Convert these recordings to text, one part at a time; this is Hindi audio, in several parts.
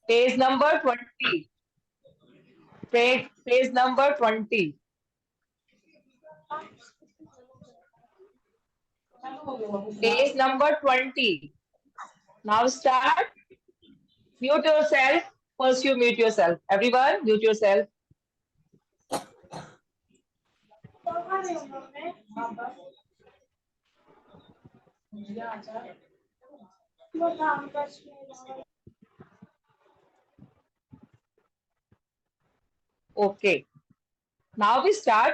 Page number 20. Page number 20. Page number 20. Now start. Mute yourself. First you mute yourself. Everyone, mute yourself. Okay. Now we start.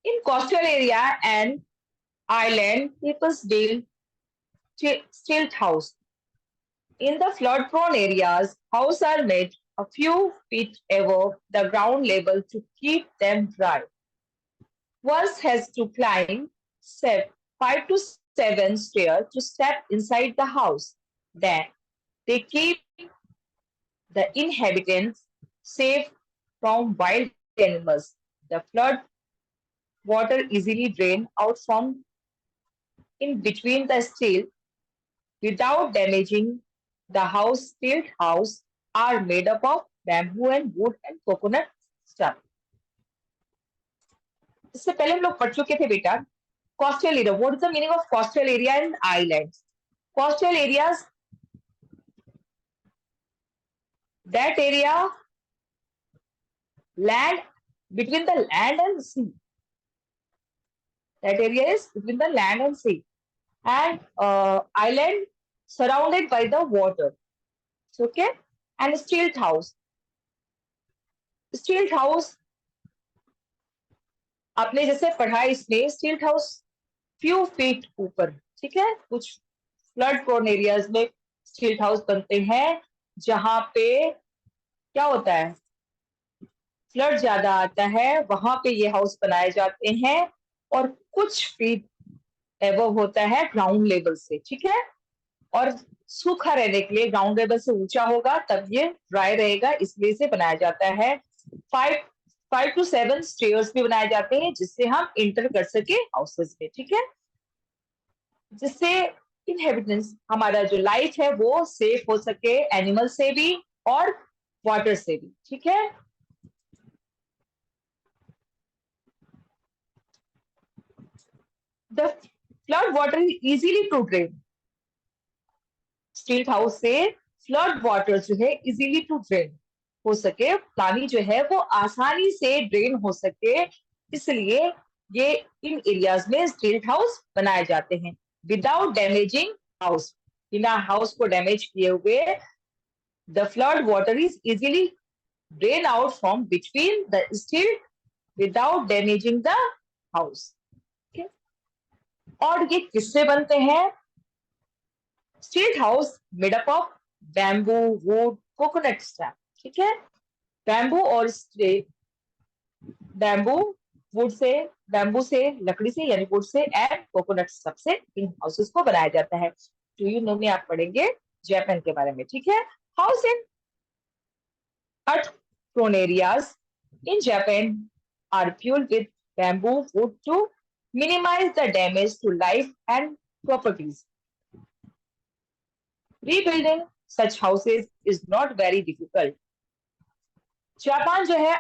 In coastal area and island, people build stilt house. In the flood-prone areas, houses are made a few feet above the ground level to keep them dry. One has to climb 5 to 7 stairs to step inside the house. Then they keep the inhabitants safe from wild animals. The flood water easily drains out from in between the stilt without damaging the house. Stilt house are made up of bamboo and wood and coconut stuff. इससे पहले हम लोग पढ़ चुके थे बेटा coastal area. What is the meaning of coastal area and islands? Coastal areas, that area land between the land and sea. That area is between the land and sea. And island surrounded by the water. Okay? And stilt house. Stilt house, आपने जैसे पढ़ा इसमें स्टील्ट हाउस फ्यू फीट ऊपर, ठीक है, कुछ फ्लड प्रोन एरियाज में स्टील्ट हाउस बनते हैं जहां पे क्या होता है, फ्लड ज्यादा आता है, वहां पे ये हाउस बनाए जाते हैं और कुछ फीट एबव होता है ग्राउंड लेवल से, ठीक है, और सूखा रहने के लिए ग्राउंड लेवल से ऊंचा होगा तब ये ड्राई रहेगा, इसलिए से बनाया जाता है। 5 to 7 स्टेयर्स भी बनाए जाते हैं जिससे हम इंटर कर सके हाउसेस में, ठीक है, जिससे इनहेबिटेंट्स हमारा जो लाइफ है वो सेफ हो सके एनिमल से भी और वाटर से भी, ठीक है। The flood water is easily to drain. Stilt house से फ्लड वाटर जो है इजीली टू ड्रेन हो सके, पानी जो है वो आसानी से ड्रेन हो सके, इसलिए ये इन एरियाज में स्टील्ट हाउस बनाए जाते हैं विदाउट डैमेजिंग हाउस। बिना हाउस को डैमेज किए हुए the flood water is easily drain out from between the steel without damaging the house. और ये किससे बनते हैं? Stilt house made up of bamboo, wood, coconut stem, ठीक है, बैम्बू और बैम्बू से लकड़ी से यानी would say and coconut stuff से इन हाउसेस को बनाया जाता है। तो यू नो में आप पढ़ेंगे जापान के बारे में, ठीक है। House in earth prone areas in Japan are fuelled with bamboo wood to minimize the damage to life and properties. Rebuilding such houses is not very difficult. Japan जो है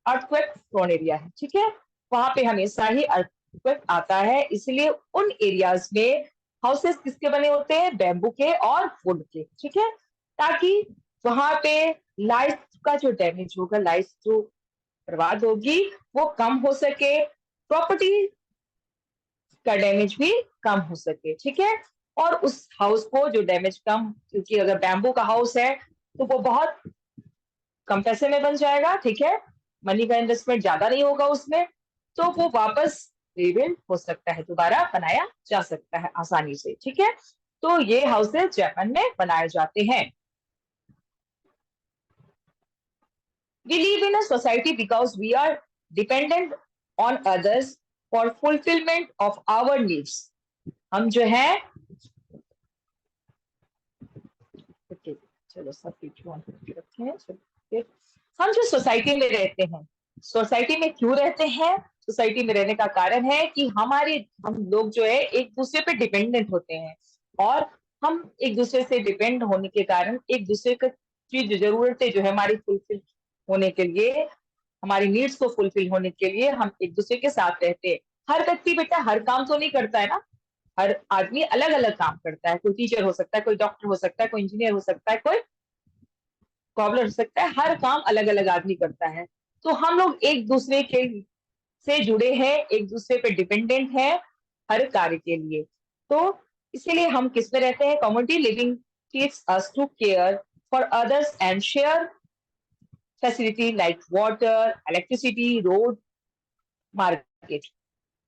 अर्थक्वेक प्रोन एरिया है, ठीक है, वहां पे हमेशा ही अर्थक्वेक आता है, इसलिए उन एरियाज में हाउसेस किसके बने होते हैं? बैम्बू के और वुड के, ठीक है, ताकि वहां पे लाइफ का जो डैमेज होगा, लाइफ जो बर्बाद होगी वो कम हो सके, प्रॉपर्टी का डैमेज भी कम हो सके, ठीक है, और उस हाउस को जो डैमेज कम, क्योंकि अगर बैम्बू का हाउस है तो वो बहुत कम पैसे में बन जाएगा, ठीक है, मनी का इन्वेस्टमेंट ज्यादा नहीं होगा उसमें, तो वो वापस रिबिल्ड हो सकता है, दोबारा बनाया जा सकता है आसानी से, ठीक है। तो ये हाउसेस जापान में बनाए जाते हैं। We live in a society because we are dependent on others for fulfillment of our needs. हम जो है चलो सब रखे हैं, हम जो सोसाइटी में रहते हैं, सोसाइटी में क्यों रहते हैं? सोसाइटी में रहने का कारण है कि हम लोग जो है एक दूसरे पे डिपेंडेंट होते हैं और हम एक दूसरे से डिपेंड होने के कारण एक दूसरे की जरूरतें जो है हमारी फुलफिल होने के लिए, हमारी नीड्स को फुलफिल होने के लिए हम एक दूसरे के साथ रहते हैं। हर व्यक्ति बेटा हर काम तो नहीं करता है ना, हर आदमी अलग अलग काम करता है। कोई टीचर हो सकता है, कोई डॉक्टर हो सकता है, कोई इंजीनियर हो सकता है, कोई कॉबलर हो सकता है। हर काम अलग अलग आदमी करता है। तो हम लोग एक दूसरे के से जुड़े हैं, एक दूसरे पे डिपेंडेंट है हर कार्य के लिए। तो इसीलिए हम किस में रहते हैं, community living teach us to care for others and share facility like water, electricity, road, market.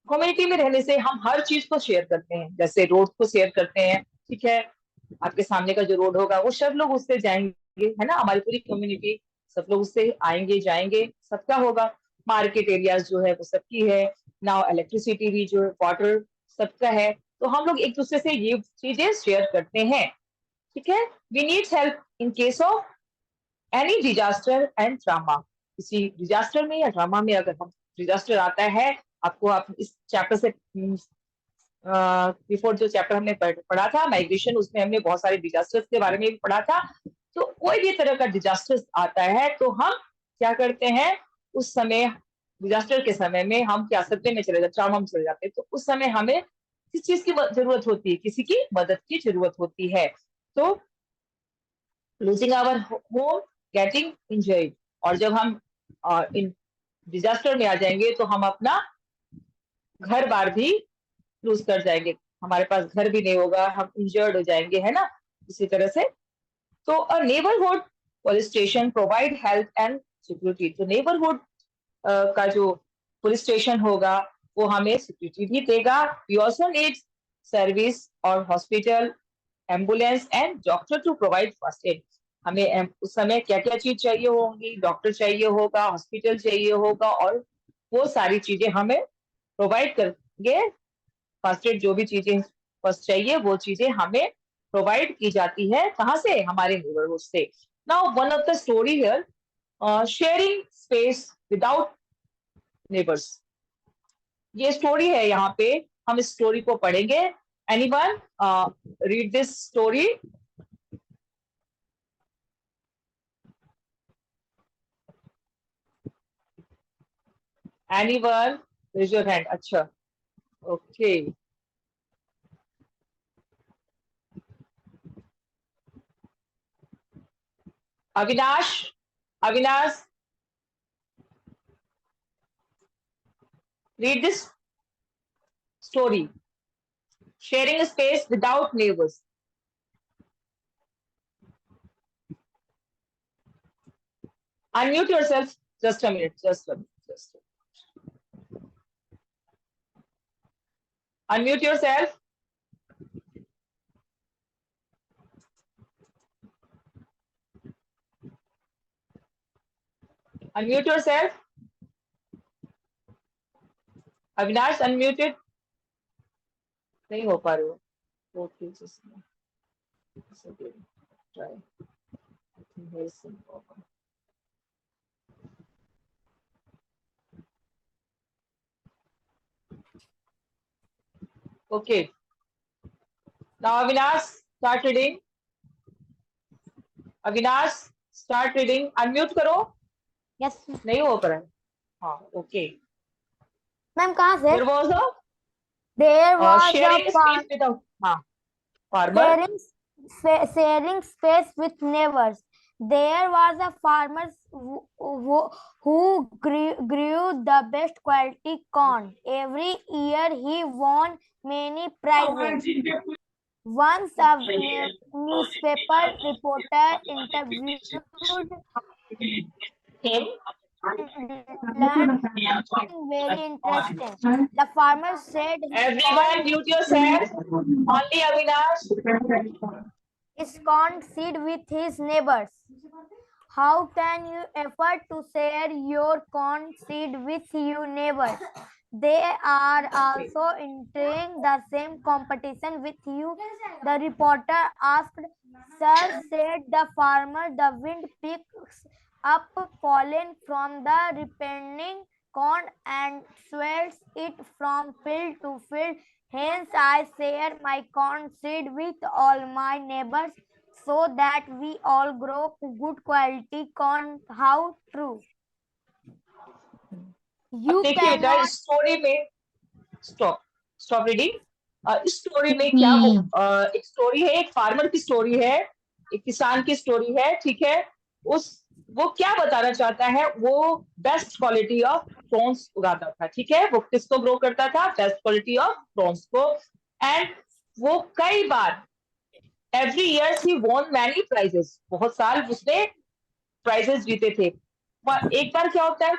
Community में रहने से हम हर चीज को शेयर करते हैं, जैसे रोड को शेयर करते हैं, ठीक है। आपके सामने का जो रोड होगा वो सब लोग उससे जाएंगे, है ना, हमारी पूरी कम्युनिटी सब लोग उससे आएंगे जाएंगे, सबका होगा। मार्केट एरियाज जो है वो सबकी है। नाउ इलेक्ट्रिसिटी भी जो है, वाटर सबका है। तो हम लोग एक दूसरे से ये चीजें शेयर करते हैं, ठीक है। We needs help in case of any disaster and drama. किसी डिजास्टर में या ड्रामा में अगर हम डिजास्टर आता है, आपको आप इस चैप्टर से बिफोर जो चैप्टर हमने पढ़ा था माइग्रेशन, उसमें हमने बहुत सारे डिजास्टर्स के बारे में भी पढ़ा था। तो कोई भी तरह का डिजास्टर आता है तो हम क्या करते हैं, उस समय डिजास्टर के समय में हम क्या सत्य में चले जाते, ट्रामा में चले जाते हैं। तो उस समय हमें किस चीज की जरूरत होती है, किसी की मदद की जरूरत होती है। तो losing our home, getting injured. और जब हम इन डिजास्टर में आ जाएंगे तो हम अपना घर बार भी लूज कर जाएंगे, हमारे पास घर भी नहीं होगा, हम इंजर्ड हो जाएंगे, है ना। इसी तरह से तो a neighbourhood police station provide health and security. तो नेबरहुड का जो पुलिस स्टेशन होगा वो हमें सिक्योरिटी भी देगा। वी ऑल्सो नीड सर्विस और hospital, ambulance and doctor to provide first aid. हमें उस समय क्या क्या चीज चाहिए होंगी, डॉक्टर चाहिए होगा, हॉस्पिटल चाहिए होगा, और वो सारी चीजें हमें प्रोवाइड करेंगे। फर्स्ट एड जो भी चीजें फर्स्ट चाहिए वो चीजें हमें प्रोवाइड की जाती है, कहाँ से, हमारे नेबरहुड से। Now one of the story here, sharing space without neighbours. ये स्टोरी है, यहाँ पे हम इस स्टोरी को पढ़ेंगे। Anyone read this story? Anyone raise your hand. अच्छा, okay. Avinash, Avinash, read this story, sharing space without neighbours. Unmute yourself. Just a minute. Just a minute. Just a minute. Unmute yourself. Unmute yourself. Avinash unmuted नहीं हो पा रहे हो। Okay, try. Okay, now Avinash start reading. Avinash start reading, unmute करो। यस नहीं हो पा रहा है। हाँ, ओके। मैम, कहाँ से? There was a there was a sharing space without, हाँ, farmer. sharing space with neighbors. There was a farmer who grew the best quality corn. Every year he won many prizes. Once a newspaper reporter interviewed him, learned something very interesting. The farmer said Everyone mute yourself. Only Avinash. his corn seed with his neighbors. How can you afford to share your corn seed with your neighbors? They are also entering the same competition with you. The reporter asked. Sir, said the farmer, the wind picks up pollen from the ripening corn and swirls it from field to field. Hence, I share my corn seed with all my neighbors so that we all grow good quality corn. How true. अब You देखिए बेटा, cannot. इस स्टोरी में स्टॉप स्टॉप रीडिंग। इस स्टोरी में क्या वो एक स्टोरी है, एक फार्मर की स्टोरी है, एक किसान की स्टोरी है, ठीक है। उस वो क्या बताना चाहता है, वो बेस्ट क्वालिटी ऑफ प्रॉन्स उगाता था, ठीक है। वो किसको ग्रो करता था, बेस्ट क्वालिटी ऑफ प्रॉन्स को। एंड वो कई बार every year he won many prices, बहुत साल उसने प्राइजेस जीते थे। पर एक बार क्या होता है,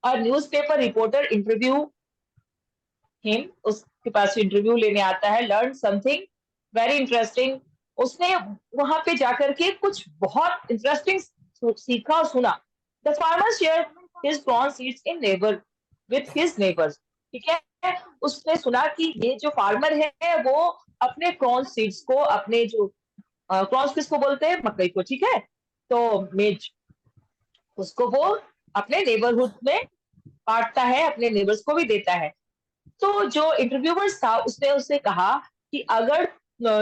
news paper reporter interview him, उसके पास इंटरव्यू लेने आता है, लर्न समथिंग वेरी इंटरेस्टिंग। उसने वहां पे जाकर के कुछ बहुत इंटरेस्टिंग सीखा और सुना। The farmer share his corn seeds in neighbour with his neighbours, ठीक है। उसने सुना कि ये जो फार्मर है वो अपने कॉर्न सीड्स को, अपने जो कॉर्न किसको बोलते हैं, मकई को, ठीक है। तो मेज उसको वो अपने नेबरहुड में बांटता है, अपने नेबर्स को भी देता है। तो जो इंटरव्यूअर्स था उसने उससे कहा कि अगर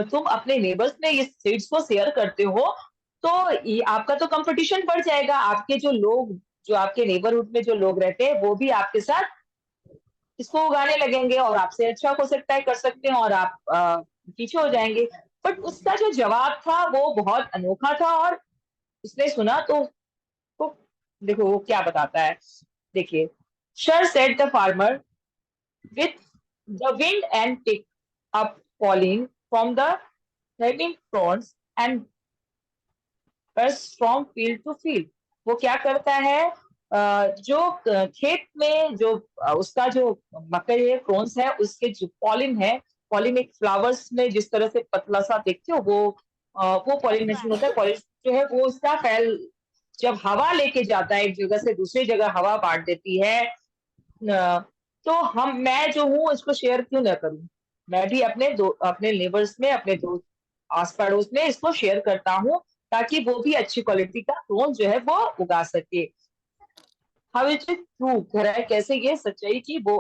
तुम अपने नेबर्स में ये सीड्स को शेयर करते हो तो ये आपका तो कंपटीशन बढ़ जाएगा, आपके जो लोग, जो आपके नेबरहुड में जो लोग रहते हैं वो भी आपके साथ इसको उगाने लगेंगे और आपसे अच्छा हो सकता है, कर सकते हैं, और आप पीछे हो जाएंगे। बट उसका जो जवाब था वो बहुत अनोखा था, और उसने सुना तो देखो वो क्या बताता है, देखिए। Sure said the farmer, with the wind and pick up falling from the heaving prawns and burst from field to field। वो क्या करता है, जो खेत में जो उसका जो मकई है, प्रॉन्स है, उसके जो पॉलिन है, पॉलिन एक फ्लावर्स में जिस तरह से पतला सा देखते हो, वो पॉलिनेशन होता है। पॉलिन जो है वो उसका फैल, जब हवा लेके जाता है एक जगह से दूसरी जगह, हवा बांट देती है। तो मैं जो हूँ इसको शेयर क्यों ना करूं, मैं भी अपने नेबर्स में, अपने दोस्त आस पड़ोस में इसको शेयर करता हूँ, ताकि वो भी अच्छी क्वालिटी का ड्रोन जो है वो उगा सके। हाउ इज इट ट्रू, कह रहा है कैसे ये सच्चाई की वो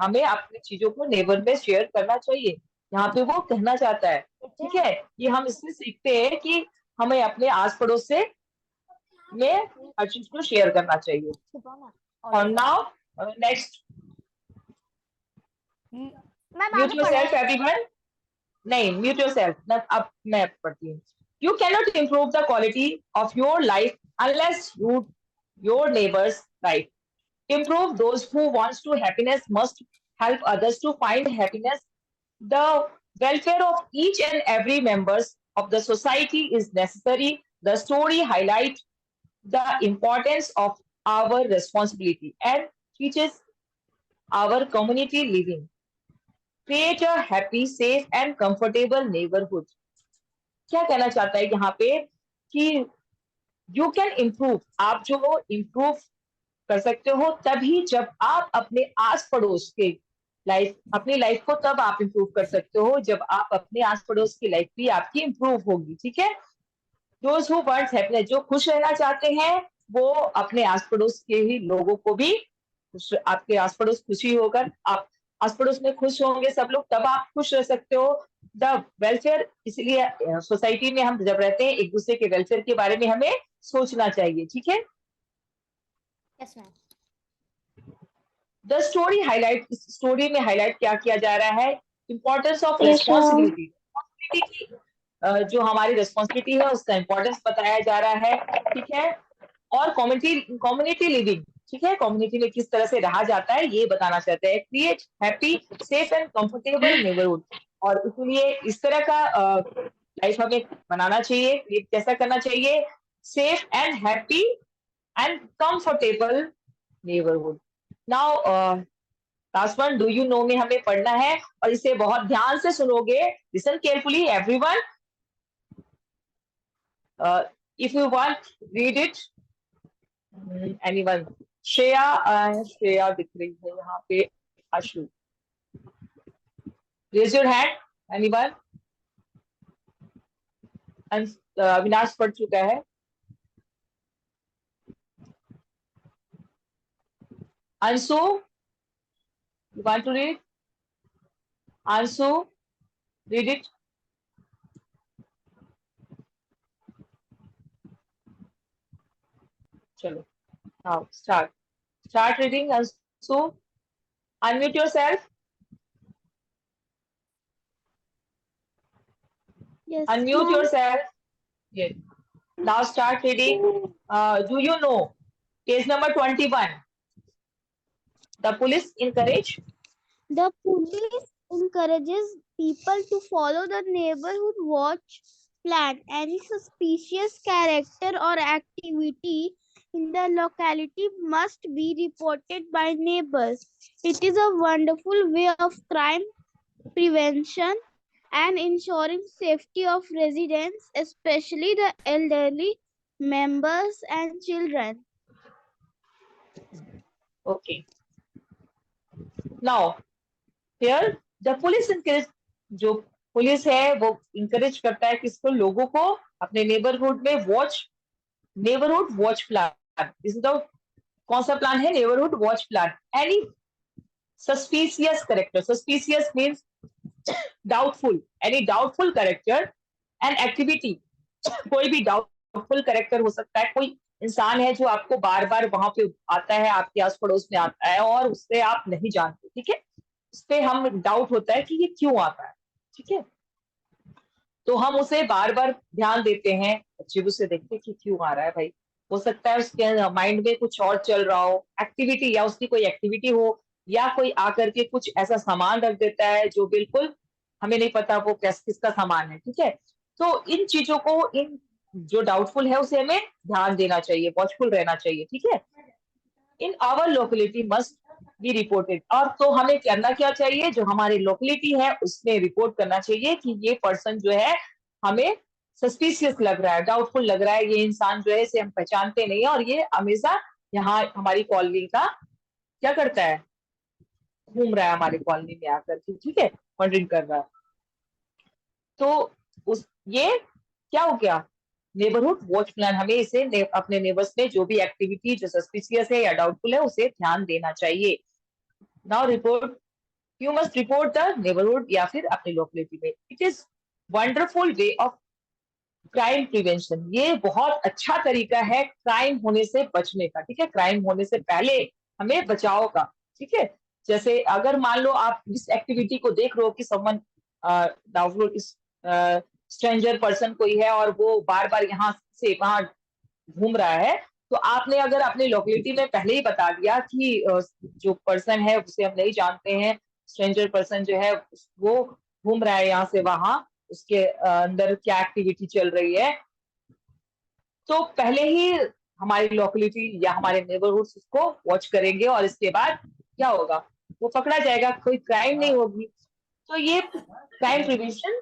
हमें अपनी चीजों को नेबर में शेयर करना चाहिए, यहाँ पे वो कहना चाहता है, ठीक है। ये हम इससे सीखते हैं कि हमें अपने आस पड़ोस से में हर चीज को शेयर करना चाहिए। और नाउ नेक्स्ट, मैम म्यूट आगे पढ़े। Yourself everyone. नहीं, म्यूट योरसेल्फ, अब मैं पढ़ती हूँ। You can not improve the quality of your life unless you your neighbours life improve. Those who wants to happiness must help others to find happiness. The welfare of each and every members of the society is necessary. The story highlights the importance of our responsibility and teaches our community living. Create a happy, safe and comfortable neighborhood. क्या कहना चाहता है यहाँ पे कि यू कैन इम्प्रूव, आप जो इम्प्रूव कर सकते हो तभी जब आप अपने आस पड़ोस के लाइफ, अपनी लाइफ को तब आप इंप्रूव कर सकते हो जब आप अपने आस पड़ोस की लाइफ भी आपकी इंप्रूव होगी, ठीक है। दोज हु वांट्स हैप्पीनेस, जो खुश रहना चाहते हैं वो अपने आस पड़ोस के ही लोगों को भी आपके आस पड़ोस खुशी होकर, आप आस पड़ोस में खुश होंगे सब लोग, तब आप खुश रह सकते हो। द वेलफेयर, इसलिए सोसाइटी में हम जब रहते हैं एक दूसरे के वेलफेयर के बारे में हमें सोचना चाहिए, ठीक है। Yes ma'am. The story highlight, इस स्टोरी में हाईलाइट क्या किया जा रहा है, importance of Yes, ma'am. Responsibility. Responsibility की जो हमारी रिस्पॉन्सिबिलिटी है उसका इंपॉर्टेंस बताया जा रहा है, ठीक है। और कम्युनिटी कम्युनिटी लिविंग, ठीक है, कम्युनिटी में किस तरह से रहा जाता है ये बताना चाहते हैं। Create happy, safe and comfortable neighbourhood, और इसलिए इस तरह का लाइफ हमें बनाना चाहिए, क्रिएट कैसा करना चाहिए, safe and happy and comfortable neighbourhood. Now last one, do you no में हमें पढ़ना है और इसे बहुत ध्यान से सुनोगे। Listen carefully everyone, if you want read it. Anyone, Shreya, Shreya दिख रही है यहाँ पे, Ashu, raise your hand, anyone. Avinash पढ़ चुका है। Anshu, you want to read? Ansu, read it. Chalo. Now start. Start reading, Ansu. Unmute yourself. Yes, Unmute ma'am. yourself. Yes. Now start reading. Do you know? Case number 21. The police encourage. The police encourages people to follow the neighborhood watch plan. Any suspicious character or activity in the locality must be reported by neighbors. It is a wonderful way of crime prevention and ensuring safety of residents, especially the elderly members and children. Okay. Now, here the police encourage, जो पुलिस है वो इंकरेज करता है किसको, लोगों को अपने नेबरहुड में neighbourhood watch plan. This is the कौन सा प्लान है, neighbourhood watch plan. Any suspicious character, suspicious means doubtful, any doubtful character and activity, कोई भी डाउटफुल करेक्टर हो सकता है, कोई इंसान है जो आपको बार बार वहां पे आता है, आपके आस पड़ोस में आता है और उससे आप नहीं जानते, ठीक है, उस पे हम डाउट होता है कि ये क्यों आता है, ठीक है, तो हम उसे बार बार ध्यान देते हैं, अजीब से देखते हैं कि क्यों आ रहा है भाई, हो सकता है उसके माइंड में कुछ और चल रहा हो, एक्टिविटी या उसकी कोई एक्टिविटी हो, या कोई आकर के कुछ ऐसा सामान रख देता है जो बिल्कुल हमें नहीं पता वो किसका सामान है, ठीक है, तो इन चीजों को, इन जो डाउटफुल है उसे हमें ध्यान देना चाहिए, वॉचफुल रहना चाहिए, ठीक है, in our locality must be reported, और तो हमें करना क्या चाहिए, जो हमारी लोकेलिटी है उसमें रिपोर्ट करना चाहिए कि ये पर्सन जो है हमें सस्पिशियस लग रहा है, डाउटफुल लग रहा है, ये इंसान जो है इसे हम पहचानते नहीं है और ये हमेशा यहाँ हमारी कॉलोनी का क्या करता है, घूम रहा है हमारी कॉलोनी में आकर के, ठीक है, वॉन्डरिंग कर रहा है, तो उस ये क्या हो गया, नेबरहुड वॉच प्लान, हमें इसे अपने नेबर्स में जो भी एक्टिविटी जो सस्पिशियस है या डाउटफुल है उसे ध्यान देना चाहिए। Now report, you must report the neighbourhood या फिर अपनी लोकेलिटी में। It is wonderful way of crime prevention, ये बहुत अच्छा तरीका है क्राइम होने से बचने का, ठीक है, क्राइम होने से पहले हमें बचाव का, ठीक है, जैसे अगर मान लो आप इस एक्टिविटी को देख रहे हो कि समवन डाउटफुल स्ट्रेंजर पर्सन कोई है और वो बार बार यहाँ से वहां घूम रहा है, तो आपने अगर अपनी लोकेलिटी में पहले ही बता दिया कि जो पर्सन है उसे हम नहीं जानते हैं, स्ट्रेंजर पर्सन जो है वो घूम रहा है यहाँ से वहां, उसके अंदर क्या एक्टिविटी चल रही है, तो पहले ही हमारी लोकेलिटी या हमारे नेबरहुड उसको वॉच करेंगे और इसके बाद क्या होगा, वो पकड़ा जाएगा, कोई क्राइम नहीं होगी, तो ये crime prevention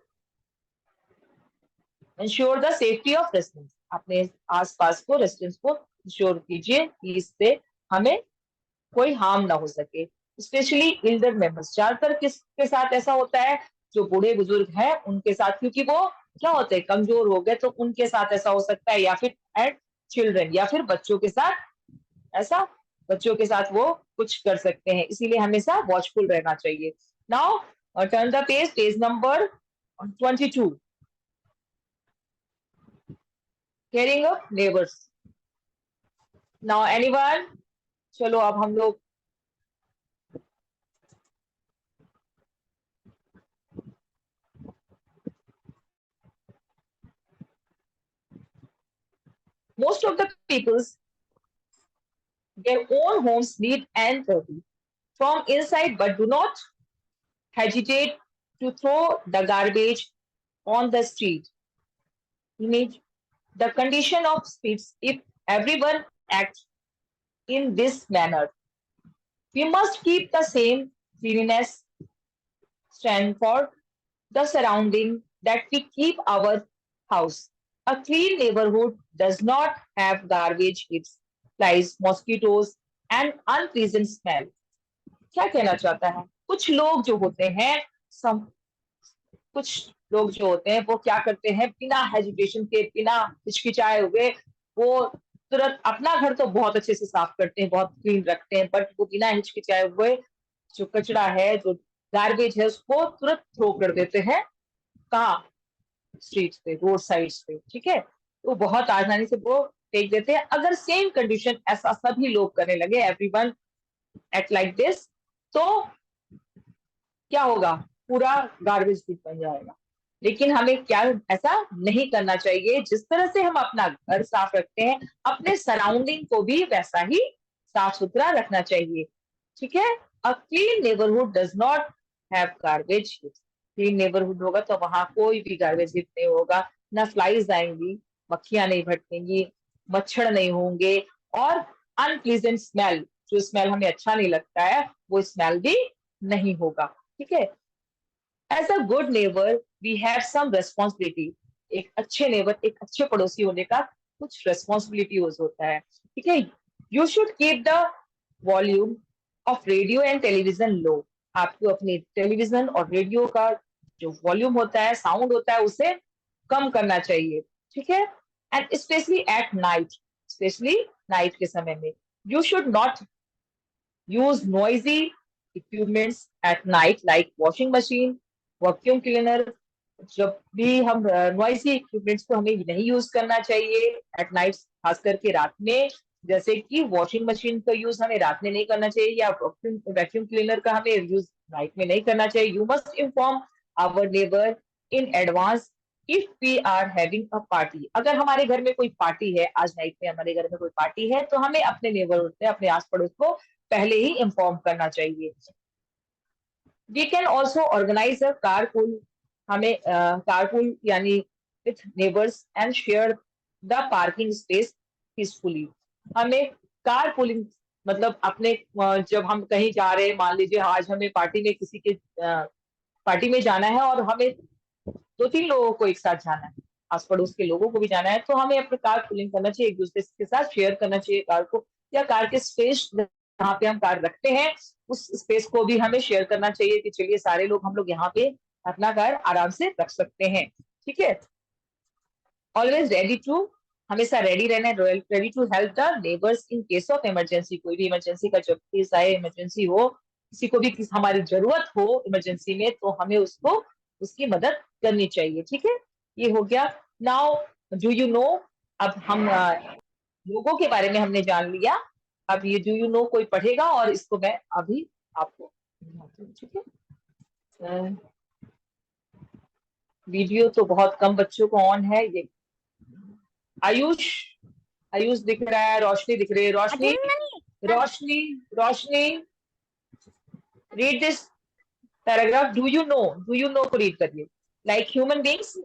ensure the safety of residents, अपने आसपास को रेसिडेंट्स को इंश्योर कीजिए कि इससे हमें कोई हार्म ना हो सके, स्पेशली एल्डर मेंबर्स, ज्यादातर किसके साथ ऐसा होता है, जो बूढ़े बुजुर्ग हैं उनके साथ, क्योंकि वो क्या होते हैं, कमजोर हो गए, तो उनके साथ ऐसा हो सकता है, या फिर एट चिल्ड्रन, या फिर बच्चों के साथ ऐसा, बच्चों के साथ वो कुछ कर सकते हैं, इसीलिए हमेशा वॉचफुल रहना चाहिए। Now turn the page, page number 22, caring of neighbours. Now anyone, चलो अब हम लोग most of the people's their own homes need entry from inside, but do not hesitate to throw the garbage on the street. Image the condition of streets if everyone acts in this manner. We must keep the same cleanliness stand for the surrounding that we keep our house. A clean neighborhood does not have garbage, heaps, flies, mosquitoes, and unpleasant smell. क्या कहना चाहता है, कुछ लोग जो होते हैं, सम कुछ लोग जो होते हैं वो क्या करते हैं, बिना हेजिटेशन के, बिना हिचकिचाए हुए वो तुरंत अपना घर तो बहुत अच्छे से साफ करते हैं, बहुत क्लीन रखते हैं, बट वो बिना हिचकिचाए हुए जो कचरा है, जो गार्बेज है उसको तुरंत थ्रो कर देते हैं, कहाँ, स्ट्रीट पे, रोड साइड्स पे, ठीक है, तो बहुत आसानी से वो फेंक देते हैं। अगर सेम कंडीशन ऐसा सभी लोग करने लगे, एवरीवन एक्ट लाइक दिस, तो क्या होगा, पूरा गार्बेज पीट बन जाएगा। लेकिन हमें क्या, ऐसा नहीं करना चाहिए। जिस तरह से हम अपना घर साफ रखते हैं, अपने सराउंडिंग को भी वैसा ही साफ सुथरा रखना चाहिए, ठीक है। A clean neighbourhood does not have garbage. Clean neighbourhood होगा तो वहां कोई भी गार्बेज हिट नहीं होगा, ना फ्लाइज आएंगी, मक्खियां नहीं भटकेंगी, मच्छर नहीं होंगे, और अनप्लीजेंट स्मेल, जो स्मेल हमें अच्छा नहीं लगता है, वो स्मेल भी नहीं होगा, ठीक है। As a good neighbour we have some responsibility. एक अच्छे नेबर, एक अच्छे पड़ोसी होने का कुछ रेस्पॉन्सिबिलिटी होता है, ठीक है। You should keep the volume of radio and television low. आपको अपने टेलीविजन और रेडियो का जो वॉल्यूम होता है, साउंड होता है, उसे कम करना चाहिए, ठीक है। And specially at night, specially night के समय में, you should not use noisy equipments at night like washing machine, vacuum cleaner. जब भी हम नॉइसी इक्विपमेंट्स को हमें नहीं यूज करना चाहिए एट नाइट, खास करके रात में। जैसे कि वॉशिंग मशीन का यूज हमें रात में नहीं करना चाहिए, या वैक्यूम क्लीनर का हमें यूज नाइट में नहीं करना चाहिए। You must inform our neighbour in advance if we are having a party. अगर हमारे घर में कोई पार्टी है, आज नाइट में हमारे घर में कोई पार्टी है, तो हमें अपने नेबरहुड में, अपने आस पड़ोस को पहले ही इन्फॉर्म करना चाहिए। We can also organise a carpool. हमें कारपूल यानी with neighbours and share the parking space peacefully. हमें कारपूलिंग मतलब अपने जब हम कहीं जा रहे हैं, मान लीजिए आज हमें पार्टी में किसी के पार्टी में जाना है, और हमें 2-3 लोगों को एक साथ जाना है, आस पड़ोस के लोगों को भी जाना है, तो हमें अपने कार पूलिंग करना चाहिए, एक दूसरे के साथ शेयर करना चाहिए कार को, या कार के स्पेस जहाँ पे हम कार रखते हैं, उस स्पेस को भी हमें शेयर करना चाहिए कि चलिए सारे लोग, हम लोग यहाँ पे अपना कार आराम से रख सकते हैं, ठीक है। ऑलवेज रेडी टू, हमेशा रेडी रहना, ready to help the neighbours in case of emergency. कोई भी इमरजेंसी का जब केस आए, इमरजेंसी हो, किसी को भी हमारी जरूरत हो इमरजेंसी में, तो हमें उसको उसकी मदद करनी चाहिए, ठीक है। ये हो गया। नाउ डू यू नो, अब हम लोगों के बारे में हमने जान लिया। अब ये डू यू नो कोई पढ़ेगा, और इसको मैं अभी आपको, ठीक है। वीडियो तो बहुत कम बच्चों को ऑन है। ये आयुष, आयुष दिख रहा है, रोशनी दिख रही है, Roshni, Roshni, Roshni, read this paragraph. Do you know को रीड करिए। Like human beings,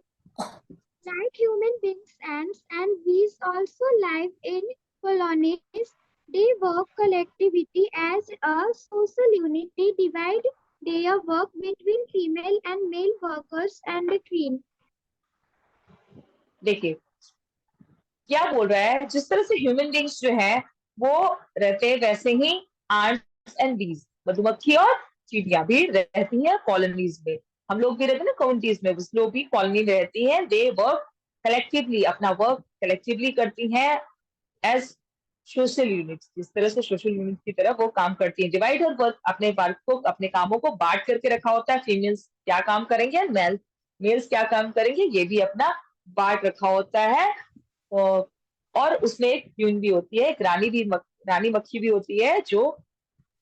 Like human beings, ants and bees also live in colonies. They work collectively as a social unit. They divide their work between female and male workers and the queen. देखिए क्या बोल रहा है। जिस तरह से ह्यूमन बींग्स जो है वो रहते हैं, वैसे ही आंट्स एंड बीज, मधुमक्खी और चींटियां भी रहती हैं कॉलोनीज में। हम लोग भी रहते हैं ना कम्युनिटीज में, उस लोग भी कॉलोनी में रहती हैं। दे वर्क कलेक्टिवली, अपना वर्क कलेक्टिवली करती हैं एज सोशल यूनिट्स। जिस तरह से सोशल यूनिट की तरह वो काम करती है। डिवाइड और वर्क, अपने वर्क को, अपने कामों को बांट करके रखा होता है। फीमेल्स क्या काम करेंगे, मेल्स क्या काम करेंगे, ये भी अपना बांट रखा होता है। और उसमें एक क्वीन भी होती है, एक रानी मक्खी भी होती है, जो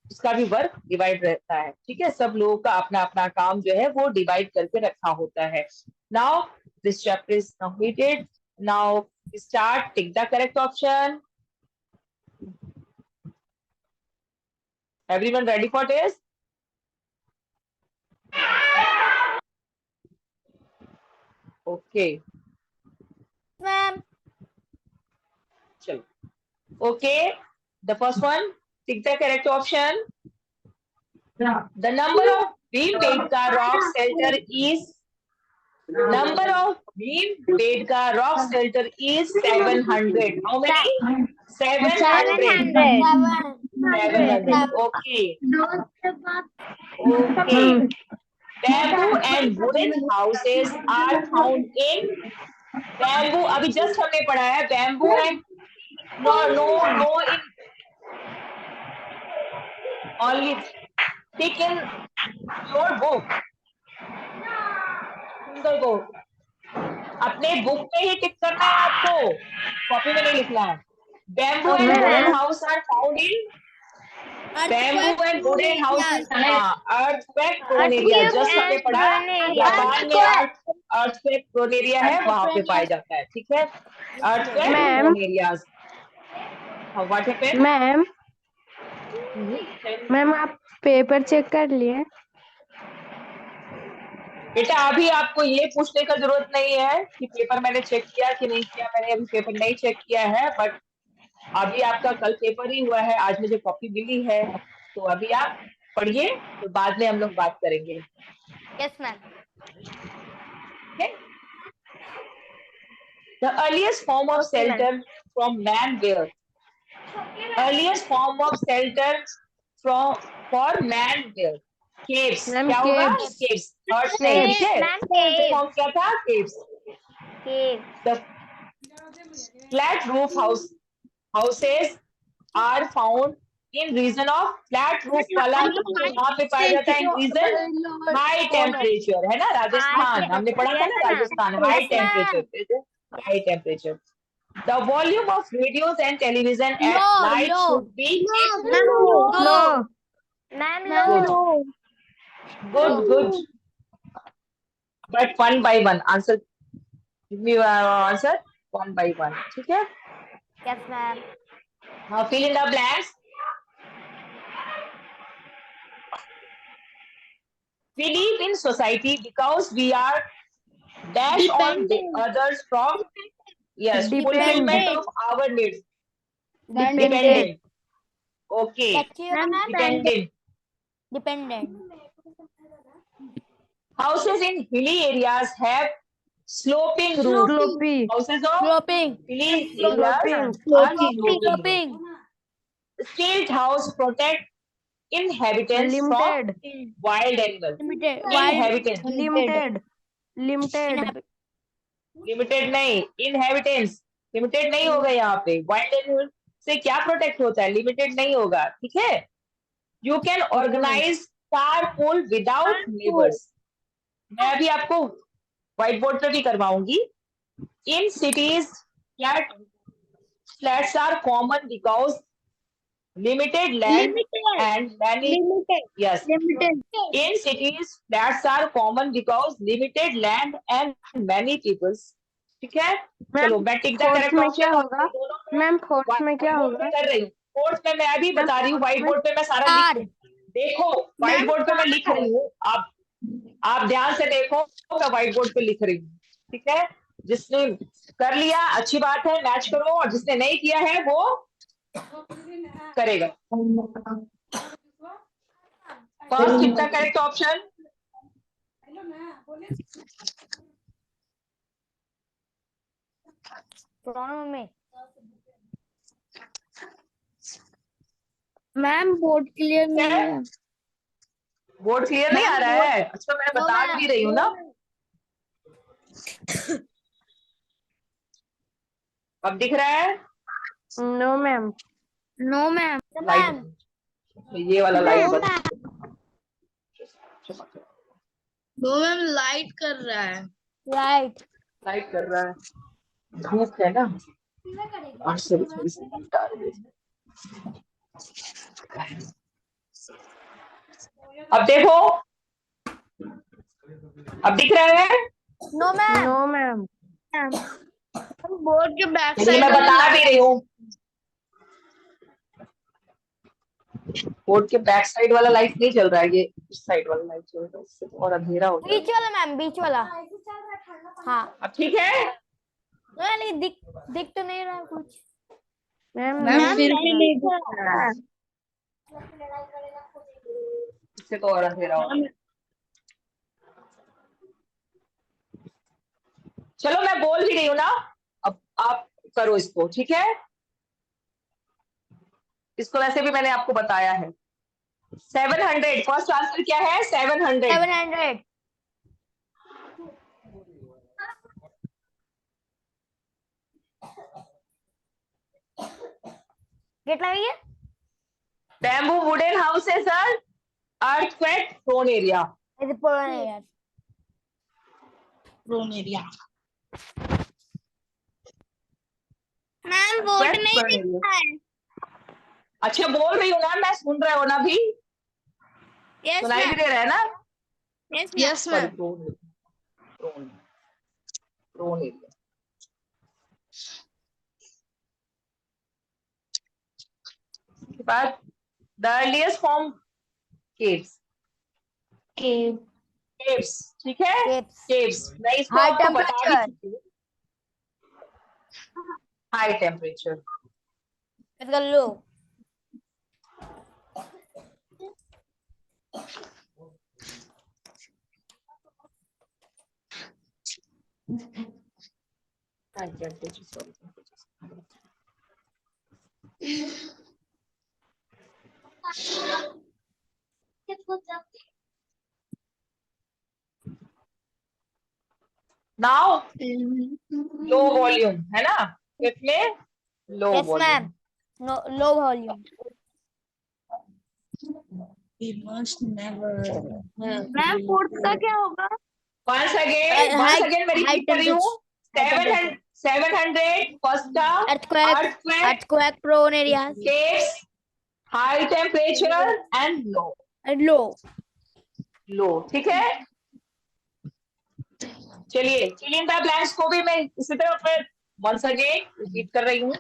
उसका भी वर्क डिवाइड रहता है, ठीक है। सब लोगों का अपना अपना काम जो है वो डिवाइड करके रखा होता है। Now this chapter is completed. Now start, tick the correct option. Everyone ready for this? Okay. Ma'am. चलो, okay. The first one, tick the correct option. The number of beam Bedka rock shelter is, number of beam Bedka rock shelter is 700. How many? 700. 700. Okay. Okay. Bamboo and wooden houses are found in, bamboo अभी जस्ट हमने पढ़ा है, bamboo and no in only thick in your book, सुंदर को अपने बुक पे ही टिक करना है आपको, कॉपी में नहीं लिखना है। Bamboo and wooden house are found in, bamboo and wooden houses, earthquake prone area, just हमने पढ़ा जापान में अर्थक्वेक प्रोन एरिया है, वहां पे पाया जाता है, ठीक है, earthquake prone areas. What happened ma'am ma'am आप पेपर चेक कर लिए? बेटा अभी आपको ये पूछने का जरूरत नहीं है कि पेपर मैंने चेक किया कि नहीं किया, मैंने अभी पेपर नहीं चेक किया है, बट अभी आपका कल पेपर ही हुआ है, आज मुझे कॉपी मिली है, तो अभी आप पढ़िए, तो बाद में हम लोग बात करेंगे। Yes ma'am. The earliest form of shelter from man where? Earliest form of shelter from for man where? Caves. Ma'am क्या होगा? caves. Caves. Earth नहीं, ठीक है? Second form क्या था? Caves. The flat roof houses are found in region of flat roof वाला वहाँ पे पाया जाता है in region high temperature, है ना, राजस्थान, हमने पढ़ा था ना, Rajasthan high temperature, high temperature. The volume of radios and television at night should be No. good. But one by one. Answer. Give me your answer. One by one. ठीक है? Yes ma'am. Now fill in the blanks. We live in society because we are dash on the others from fulfillment of our needs. Dependent. Okay. Dependent. Houses in hilly areas have sloping roofs. Sloping. Houses of hilly areas Sloping. are sloping. Stilt house protect inhabitants Limited. from wild animals. Inhabitants. Limited. Limited नहीं, inhabitants. Limited नहीं होगा यहाँ पे. Wild animals से क्या प्रोटेक्ट होता है? Limited नहीं होगा, ठीक है? You can organize carpool without neighbors. मैं अभी आपको व्हाइट बोर्ड पे भी करवाऊंगी. In cities, flats are common because limited land and many in cities flats are common because limited land and many people. ठीक है, चलो मैं टिक द करेक्ट ऑप्शन होगा मैम फोर्थ में क्या होगा? कर रही हूँ. फोर्थ में मैं अभी बता रही हूँ, व्हाइट बोर्ड पे मैं सारा लिख, देखो व्हाइट बोर्ड पे मैं लिख रही हूँ, आप ध्यान से देखो, मैं व्हाइट बोर्ड पे लिख रही हूँ, ठीक है? जिसने कर लिया अच्छी बात है, मैच करो, और जिसने नहीं किया है वो करेगा. First tick the correct option. Ma'am board clear नहीं है. बोर्ड क्लियर नहीं आ रहा है? अच्छा मैं बता भी रही हूँ ना. अब दिख रहा है? No ma'am. लाइट, ये वाला लाइट बंद. वो मैम लाइट कर रहा है. लाइट कर रहा है, धूप है ना, और से थोड़ी सी डाल दे. अब देखो, अब दिख रहा है? No ma'am. बोर्ड के बैक ये साइड मैं बता भी रही हूँ, बोर्ड के बैक साइड वाला लाइट नहीं चल रहा है, ये इस साइड वाला लाइट चल रहा है, इससे और अंधेरा हो बीच जाएगा. वाला मैम, बीच वाला. हाँ अब ठीक है? नहीं, दिख तो नहीं रहा कुछ. मैम फिर भी नहीं दिख रहा. इससे तो और अंधेरा हो. चलो मैं बोल भी रही हूँ ना, अब आप करो इसको, ठीक है? इसको वैसे भी मैंने आपको बताया है. 700. फर्स्ट आंसर क्या है? 700. કેટલા વાગે? Bamboo wooden houses are earthquake prone area. It's prone areas. Prone area. Ma'am vote Earthquake नहीं prone area. दिखा है। अच्छा बोल रही हूँ ना, मैं सुन रहा हूँ ना भी, यस सुनाई भी मैम। दे रहा है ना? Yes Sorry, ma'am. prone area. के बाद the earliest form caves. Caves, ठीक है? Caves. Caves. मैं इसको High आपको बता भी temperature. चुकी हूँ. High temperature. It's got low. High temperature, sorry. Now, low volume, है ना? इसमें low Yes, volume. ma'am. No, low volume. We must never. Ma'am fourth का क्या होगा? Once again, मैं high repeat कर रही हूँ. High temperature. 700 first का Earthquake. Earthquake prone areas. caves, high temperature and low. And low. Low, ठीक है? चलिए, fill in the blanks को भी मैं इसी तरह फिर once again repeat कर रही हूँ.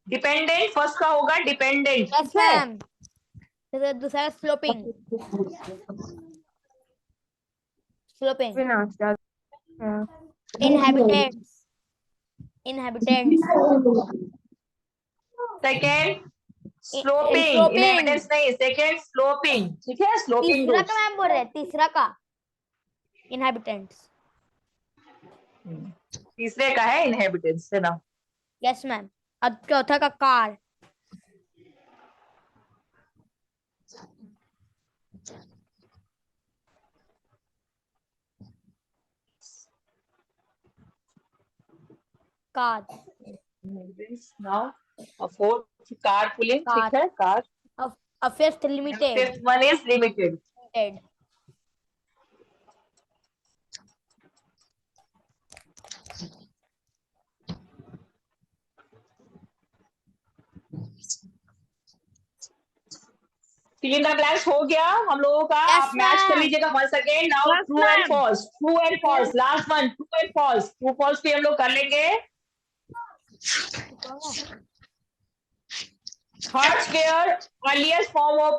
Dependent first का होगा dependent. Yes, ma'am. दूसरा sloping. Sloping. Inhabitants. Inhabitants. Second, sloping. sloping. Inhabitants नहीं, second sloping. ठीक है? Sloping तीसरा roofs. का मैम बोल रहे हैं, तीसरा का inhabitants. तीसरे का है inhabitants, है ना? Yes, ma'am. अब चौथा का car. Car. Now, a fourth carpooling, Car. ठीक है? Car. A fifth limited. Fifth one is limited. Limited. Fill in the blanks हो गया हम लोगों का. Yes, आप मैच कर ma'am. लीजिएगा once again. Now Yes, true and ma'am. false. True and false. Last one. True and false. True false भी हम लोग कर लेंगे. Huts were earliest form of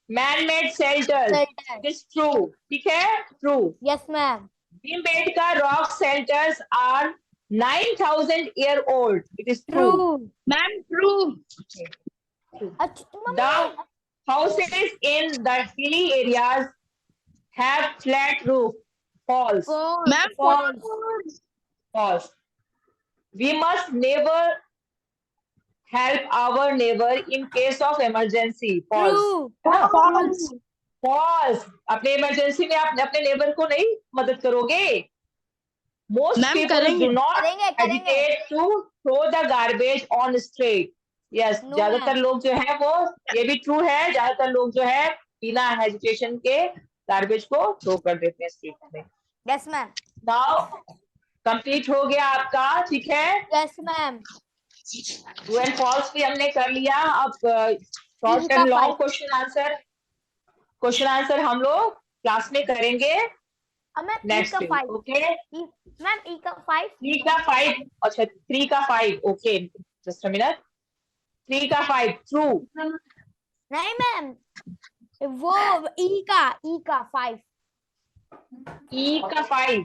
man-made shelters. Shelter. It is true. ठीक है? True. Yes, ma'am. Bhimbetka rock shelters are 9,000 year old. It is true. True. Ma'am true. The houses in the hilly areas have flat roof. False. Ma'am False. False. We must never help our neighbor in case of emergency. False. True. है ना? False. False. अपने इमरजेंसी में आप अपने नेबर को नहीं मदद करोगे. Most Ma'am, people करेंगे. do not करेंगे. hesitate to throw the garbage on street. Yes, No, ज्यादातर ma'am. लोग जो है वो, ये भी ट्रू है, ज्यादातर लोग जो है बिना हेजिटेशन के गार्बेज को थ्रो कर देते हैं स्ट्रीट में. Yes, ma'am. नाउ कंप्लीट हो गया आपका. ठीक है? Yes, ma'am. True and false भी हमने कर लिया. अब शॉर्ट का and long five. Question answer हम लोग क्लास में करेंगे मैम E नेक्स्ट का डे. 5. ओके? मैम E का 5. 3 का 5. अच्छा 3 का 5. Okay, just a minute. 3 का 5 ट्रू. नहीं मैम, वो E का 5. ई का 5.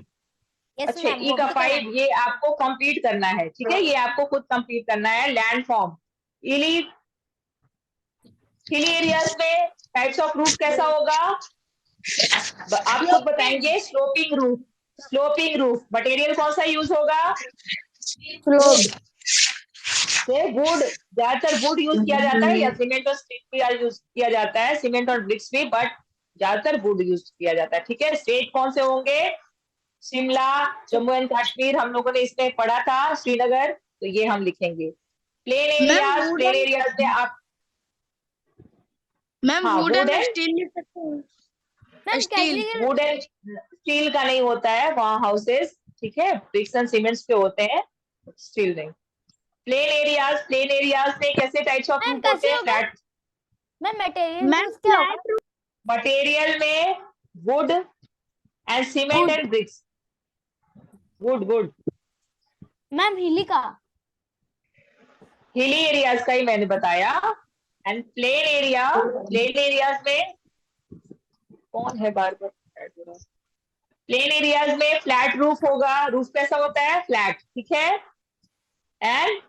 Yes, अच्छा ma'am. ई का 5 ये आपको कंप्लीट करना है. ठीक है? ये आपको खुद कंप्लीट करना है. लैंड फॉर्म हिली एरियाज में टाइप्स ऑफ रूफ कैसा होगा आप खुद बताएंगे. Sloping roof. मटेरियल कौन सा यूज होगा? वुड. ज्यादातर वुड यूज किया जाता है या सीमेंट और स्टील भी यूज किया जाता है. सीमेंट और ब्रिक्स भी, बट ज्यादातर वुड यूज किया जाता है. ठीक है? स्टेट कौन से होंगे? शिमला, जम्मू एंड कश्मीर हम लोगों ने इसमें पढ़ा था. श्रीनगर, तो ये हम लिखेंगे. प्लेन एरियाज में आप मैम हाँ would would and and steel लिख सकते हैं। Ma'am steel would and steel का नहीं होता है वहाँ हाउसेस, ठीक है, ब्रिक्स एंड सीमेंट्स के होते हैं, स्टील नहीं। प्लेन एरियाज में कैसे टाइप्स ऑफ मैम रूफ होते कैसे हैं? होगा? Flat. Ma'am material ma'am use क्या होगा? फ्लैट मटेरियल में wood and cement Wood. And bricks. Wood ma'am hilly का? हिली एरियाज का ही मैंने बताया। एंड प्लेन एरियाज में कौन है बार बार? प्लेन एरियाज में फ्लैट रूफ होगा, रूफ कैसा होता है? फ्लैट, ठीक है। एंड